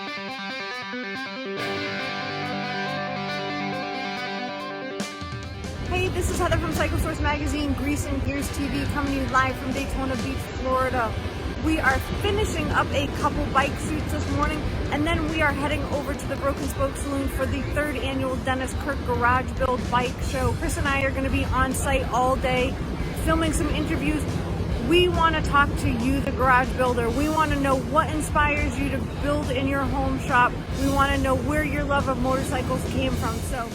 Hey, this is Heather from Cycle Source Magazine, Grease and Gears TV, coming to you live from Daytona Beach, Florida. We are finishing up a couple bike shoots this morning, and then we are heading over to the Broken Spoke Saloon for the 3rd annual Dennis Kirk Garage Build Bike Show. Chris and I are going to be on site all day, filming some interviews. We want to talk to you, the garage builder. We want to know what inspires you to build in your home shop. We want to know where your love of motorcycles came from. So.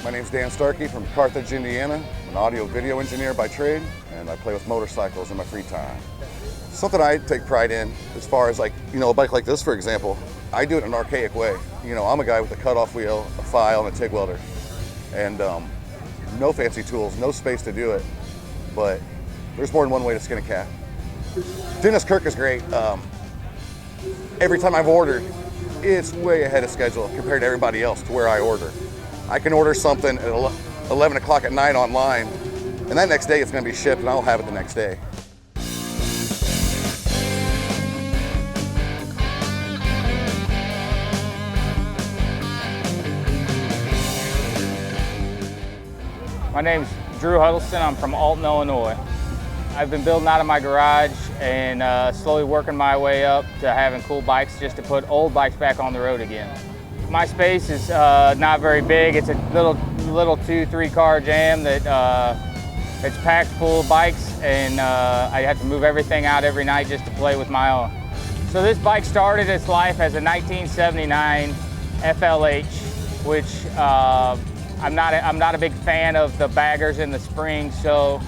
My name's Dan Starkey from Carthage, Indiana. I'm an audio video engineer by trade, and I play with motorcycles in my free time. Something I take pride in, as far as like, a bike like this, for example, I do it in an archaic way. I'm a guy with a cutoff wheel, a file, and a TIG welder. And no fancy tools, no space to do it, but there's more than one way to skin a cat. Dennis Kirk is great. Every time I've ordered, it's way ahead of schedule compared to everybody else to where I order. I can order something at 11 o'clock at night online, and that next day it's going to be shipped, and I'll have it the next day. My name's Drew Huddleston. I'm from Alton, Illinois. I've been building out of my garage and slowly working my way up to having cool bikes just to put old bikes back on the road again. My space is not very big. It's a little 2-3 car jam that it's packed full of bikes, and I have to move everything out every night just to play with my own. So this bike started its life as a 1979 FLH, which I'm not a big fan of the baggers and the springs, so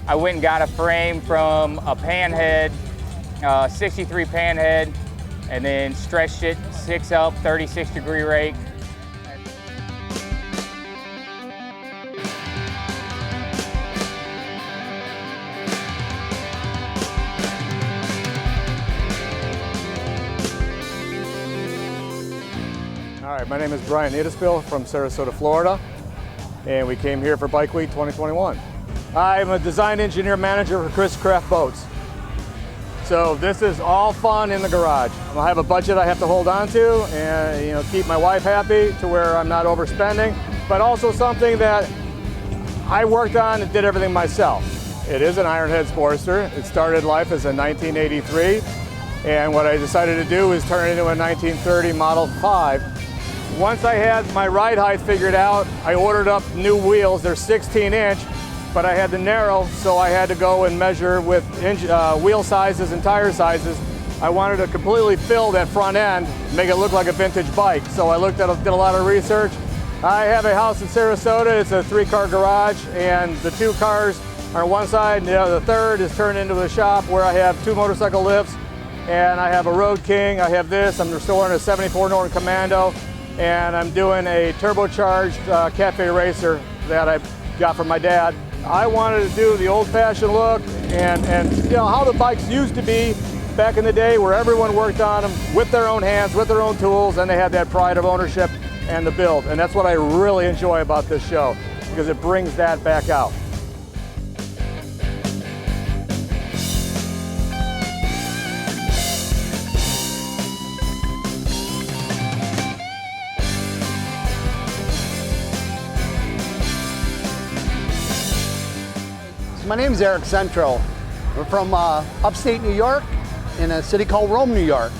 I went and got a frame from a panhead, 63 panhead, and then stretched it 6 up, 36-degree rake. All right, my name is Brian Edispill from Sarasota, Florida, and we came here for Bike Week 2021. I'm a design engineer manager for Chris Craft Boats. So this is all fun in the garage. I have a budget I have to hold on to and keep my wife happy to where I'm not overspending, but also something that I worked on and did everything myself. It is an Ironhead Sportster. It started life as a 1983, and what I decided to do is turn it into a 1930 Model 5. Once I had my ride height figured out, I ordered up new wheels. They're 16-inch. But I had to narrow, so I had to go and measure with wheel sizes and tire sizes. I wanted to completely fill that front end, make it look like a vintage bike. So I did a lot of research. I have a house in Sarasota. It's a 3-car garage, and the 2 cars are on one side, and the third is turned into a shop where I have 2 motorcycle lifts, and I have a Road King. I have this. I'm restoring a 74 Norton Commando, and I'm doing a turbocharged Cafe Racer that I got from my dad. I wanted to do the old-fashioned look and how the bikes used to be back in the day, where everyone worked on them with their own hands, with their own tools, and they had that pride of ownership and the build. And that's what I really enjoy about this show, because it brings that back out. My name is Eric Centro. We're from upstate New York in a city called Rome, New York.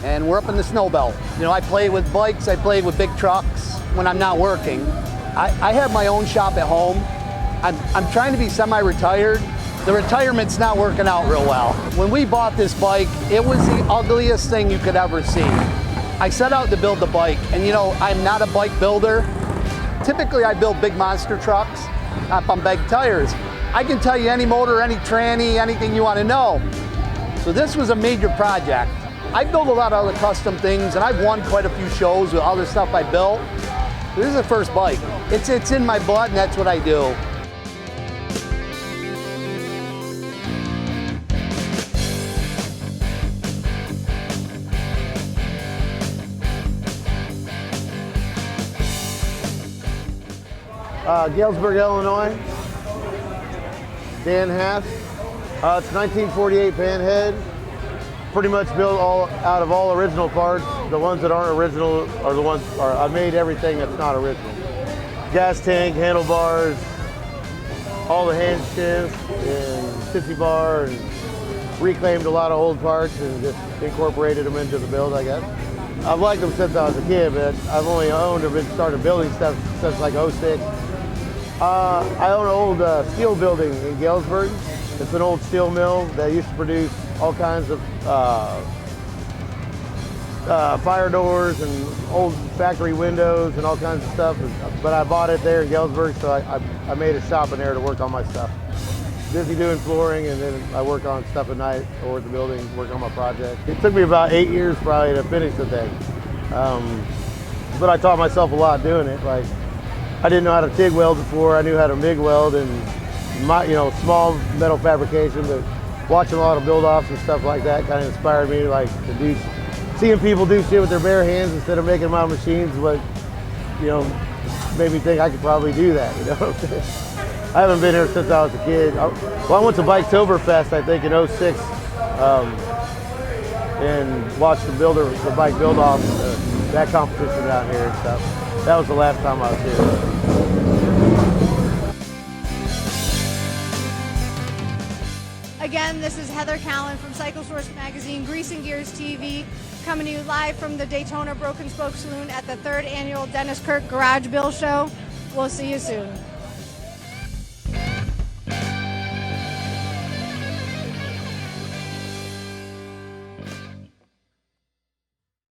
And we're up in the snow belt. I play with bikes, I play with big trucks when I'm not working. I have my own shop at home. I'm trying to be semi-retired. The retirement's not working out real well. When we bought this bike, it was the ugliest thing you could ever see. I set out to build the bike, and I'm not a bike builder. Typically I build big monster trucks up on big tires. I can tell you any motor, any tranny, anything you want to know. So this was a major project. I built a lot of other custom things, and I've won quite a few shows with other stuff I built. This is the first bike. It's in my blood, and that's what I do. Galesburg, Illinois. Dan has. It's 1948 pan head. Pretty much built all out of all original parts. The ones that aren't original are the ones, I made everything that's not original. Gas tank, handlebars, all the hand shifts and sissy bar, and reclaimed a lot of old parts and just incorporated them into the build, I guess. I've liked them since I was a kid, but I've only owned or been started building stuff since like '06. I own an old steel building in Galesburg. It's an old steel mill that used to produce all kinds of fire doors and old factory windows and all kinds of stuff. But I bought it there in Galesburg, so I made a shop in there to work on my stuff. Busy doing flooring, and then I work on stuff at night or at the building, work on my project. It took me about 8 years probably to finish the thing. But I taught myself a lot doing it. Like, I didn't know how to TIG weld before. I knew how to MIG weld and small metal fabrication, but watching a lot of build-offs and stuff like that kind of inspired me, like, to do, seeing people do shit with their bare hands instead of making them on machines, but, made me think I could probably do that, I haven't been here since I was a kid. I went to Biketoberfest, I think, in '06, and watched the bike build-off, that competition down here and stuff. That was the last time I was here. Again, this is Heather Callan from Cycle Source Magazine, Grease and Gears TV, coming to you live from the Daytona Broken Spoke Saloon at the 3rd Annual Dennis Kirk Garage Bill Show. We'll see you soon.